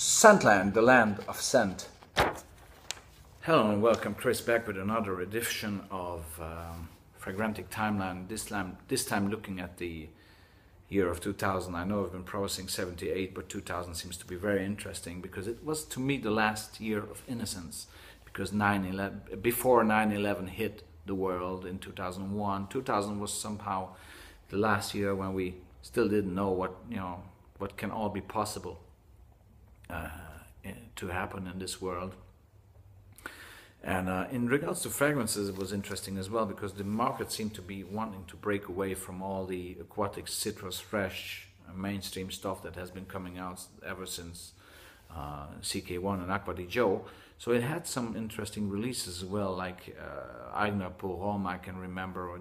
Scentland, the land of scent. Hello and welcome, Chris, back with another edition of Fragrantic Timeline. This time looking at the year of 2000. I know I've been promising 78, but 2000 seems to be very interesting because it was, to me, the last year of innocence. Because before 9/11 hit the world in 2001, 2000 was somehow the last year when we still didn't know what can all be possible to happen in this world. And in regards to fragrances, it was interesting as well because the market seemed to be wanting to break away from all the aquatic, citrus, fresh, mainstream stuff that has been coming out ever since CK1 and Acqua di Gio. So it had some interesting releases as well, like Aigner pour Homme, I can remember, or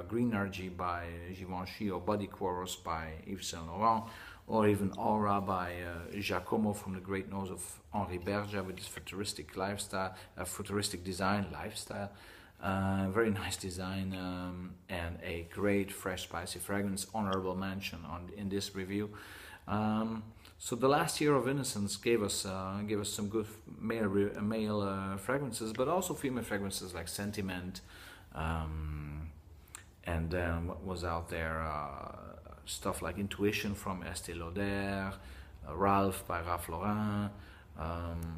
Green Energy by Givenchy, or Body Chorus by Yves Saint Laurent, or even Aura by Giacomo from the great nose of Henri Berger with his futuristic lifestyle, futuristic design lifestyle. Very nice design and a great fresh spicy fragrance, honorable mention in this review. So the last year of innocence gave us some good male fragrances, but also female fragrances like Sentiment, and then what was out there, stuff like Intuition from Estée Lauder, Ralph by Ralph Lauren,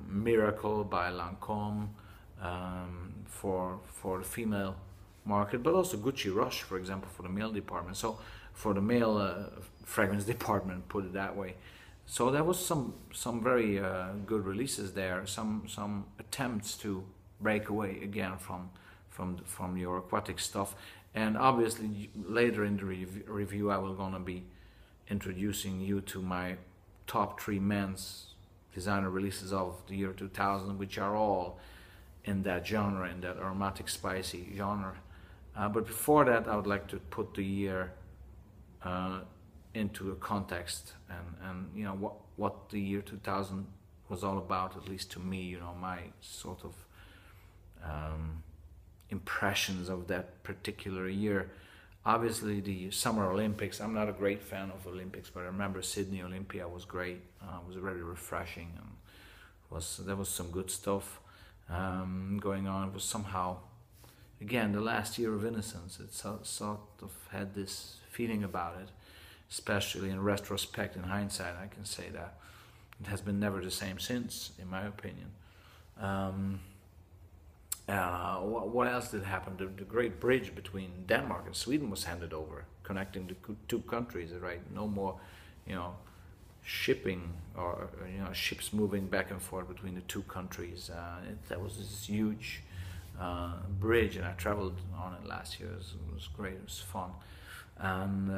Miracle by Lancôme for the female market, but also Gucci Rush, for example, for the male department. So for the male fragrance department, put it that way. So there was some very good releases there, some attempts to break away again from your aquatic stuff. And obviously later in the review I will gonna be introducing you to my top 3 men's designer releases of the year 2000, which are all in that genre, in that aromatic spicy genre. But before that, I would like to put the year into a context and what the year 2000 was all about, at least to me, my sort of impressions of that particular year. Obviously the Summer Olympics, I'm not a great fan of Olympics, but I remember Sydney Olympia was great. It was very refreshing, and there was some good stuff going on. It was somehow, again, the last year of innocence. It sort of had this feeling about it, especially in retrospect, in hindsight. I can say that it has been never the same since, in my opinion. What else did happen? The great bridge between Denmark and Sweden was handed over, connecting the two countries, right? No more, shipping or ships moving back and forth between the two countries. That was this huge bridge, and I traveled on it last year. It was great. It was fun. And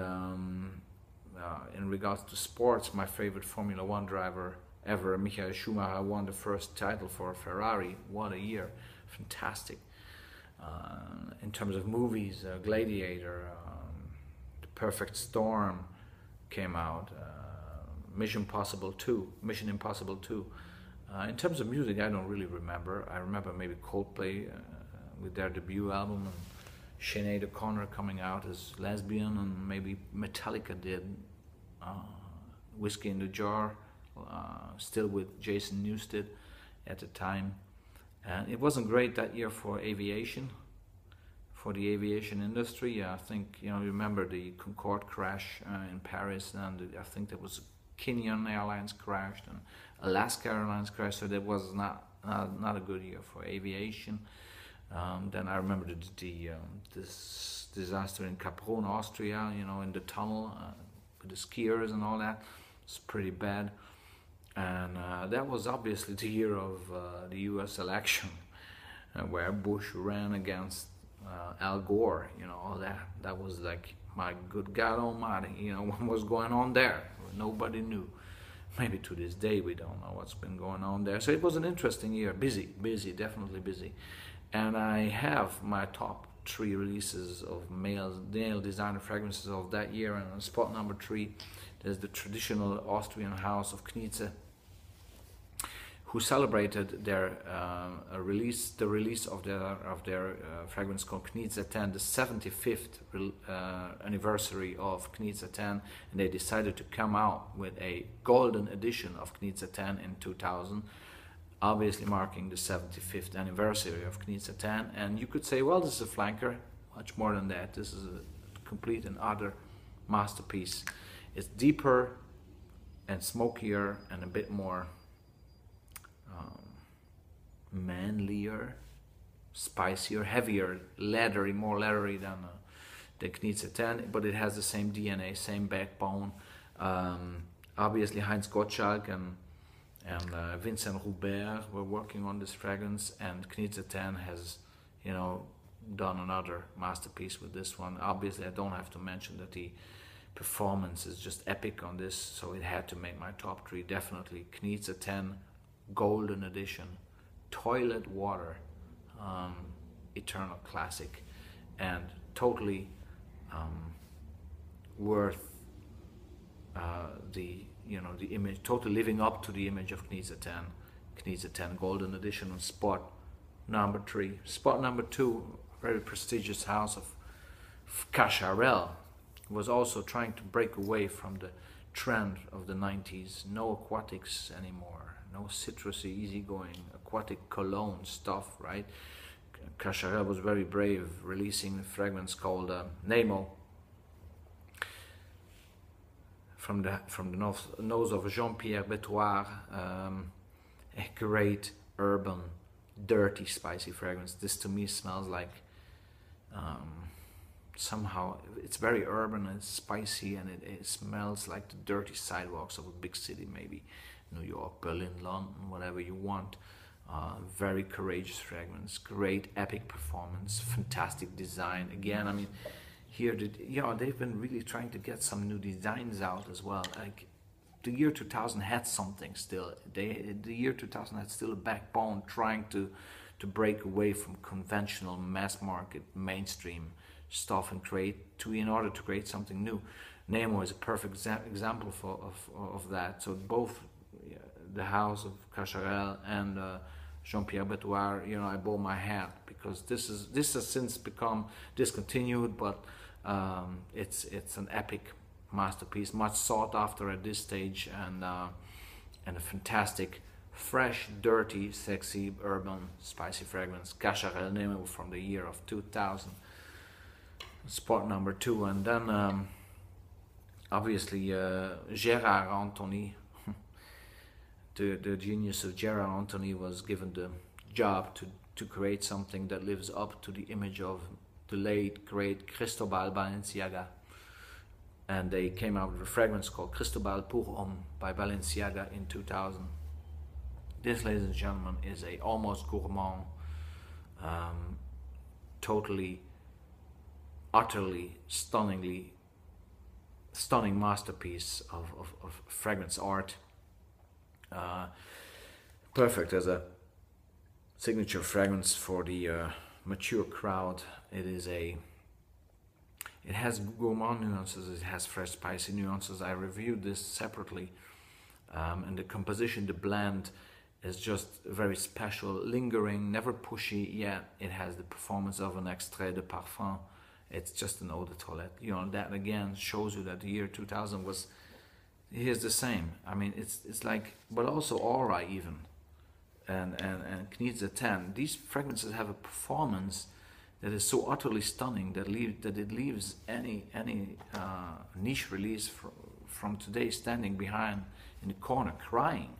in regards to sports, my favorite Formula One driver ever, Michael Schumacher, won the first title for Ferrari. What a year. Fantastic. In terms of movies, Gladiator, The Perfect Storm came out, Mission Impossible 2. In terms of music, I don't really remember. I remember maybe Coldplay with their debut album, and Sinead O'Connor coming out as lesbian, and maybe Metallica did Whiskey in the Jar, still with Jason Newsted at the time. And it wasn't great that year for aviation, for the aviation industry. I think, you remember the Concorde crash in Paris, and I think there was Kenyan Airlines crashed, and Alaska Airlines crashed, so that was not a good year for aviation. Then I remember this disaster in Kaprun, Austria, in the tunnel with the skiers and all that. It's pretty bad. And that was obviously the year of the US election, where Bush ran against Al Gore, all that. That was like, my good God Almighty, what was going on there? Nobody knew. Maybe to this day we don't know what's been going on there. So it was an interesting year, busy, definitely busy. And I have my top 3 releases of male designer fragrances of that year, and on spot number 3 there's the traditional Austrian house of Knieze, who celebrated their the release of their fragrance called Knit Satin, the 75th anniversary of Knit Satin, and they decided to come out with a golden edition of Knit Satin in 2000, obviously marking the 75th anniversary of Knit Satin. And you could say, well, this is a flanker. Much more than that. This is a complete and utter masterpiece. It's deeper and smokier and a bit more manlier, spicier, heavier, leathery, more leathery than the Knit Satin, but it has the same DNA, same backbone. Obviously Heinz Gottschalk and Vincent Roubert were working on this fragrance, and Knit Satin has, you know, done another masterpiece with this one. Obviously I don't have to mention that the performance is just epic on this, so it had to make my top 3. Definitely Knit Satin golden edition, toilet water, eternal classic, and totally worth the image, totally living up to the image of Knit Satin. Knit Satin golden edition on spot number 3. Spot number 2, very prestigious house of Cacharel, was also trying to break away from the trend of the 90s. No aquatics anymore, no citrusy, easygoing aquatic cologne stuff, right? Cacharel was very brave, releasing a fragrance called Nemo, from the nose of Jean-Pierre Betoire, a great urban, dirty, spicy fragrance. This to me smells like somehow it's very urban and spicy, and it smells like the dirty sidewalks of a big city, maybe New York, Berlin, London, whatever you want. Very courageous fragrance, great epic performance, fantastic design. Again, I mean, here they've been really trying to get some new designs out as well. Like the year 2000 had something still. The year 2000 had still a backbone, trying to break away from conventional mass market mainstream stuff and in order to create something new. Nemo is a perfect example of that. So both the house of Cacharel and Jean-Pierre Betoire, I bow my hat, because this has since become discontinued, but it's an epic masterpiece, much sought after at this stage, and a fantastic, fresh, dirty, sexy, urban, spicy fragrance. Cacharel Nemo from the year of 2000. Spot number 2, and then obviously Gérard Anthony. The genius of Gérard Anthony was given the job to create something that lives up to the image of the late great Cristobal Balenciaga, and they came out with a fragrance called Cristobal Pour Homme by Balenciaga in 2000. This, ladies and gentlemen, is a almost gourmand, totally, utterly, stunning masterpiece of fragrance art. Perfect as a signature fragrance for the mature crowd. It has gourmand nuances, it has fresh, spicy nuances. I reviewed this separately, and the composition, the blend, is just very special, lingering, never pushy, yet it has the performance of an extrait de parfum. It's just an eau de toilette. That again shows you that the year 2000 was, here's the same. I mean, it's like, but also aura even, and Knit Satin. These fragrances have a performance that is so utterly stunning that it leaves any niche release from today standing behind in the corner crying,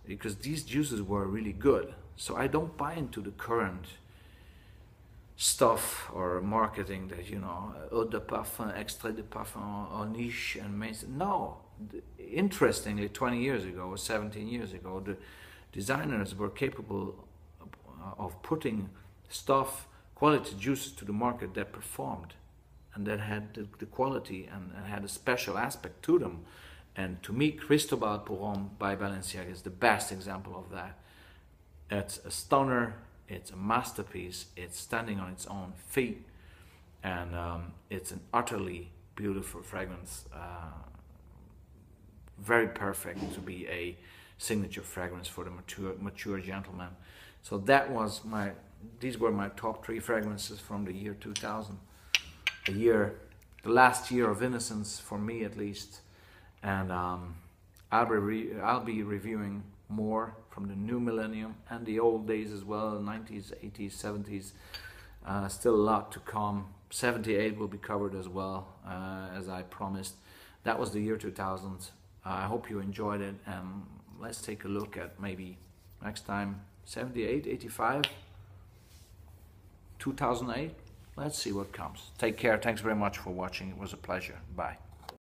because these juices were really good. So I don't buy into the current stuff or marketing that eau de parfum, extrait de parfum, or niche and mainstream. No, interestingly, 20 years ago or 17 years ago, the designers were capable of putting stuff, quality juices to the market that performed and that had the quality and had a special aspect to them. And to me, Cristobal Pour Homme by Balenciaga is the best example of that. It's a stunner, it's a masterpiece, it's standing on its own feet, and it's an utterly beautiful fragrance, very perfect to be a signature fragrance for the mature gentleman. So that was these were my top 3 fragrances from the year 2000, the last year of innocence for me at least. And I'll be reviewing more from the new millennium and the old days as well, 90s, 80s, 70s. Still a lot to come. 78 will be covered as well, as I promised. That was the year 2000. I hope you enjoyed it, and let's take a look at maybe next time 78, 85, 2008. Let's see what comes. Take care. Thanks very much for watching. It was a pleasure. Bye.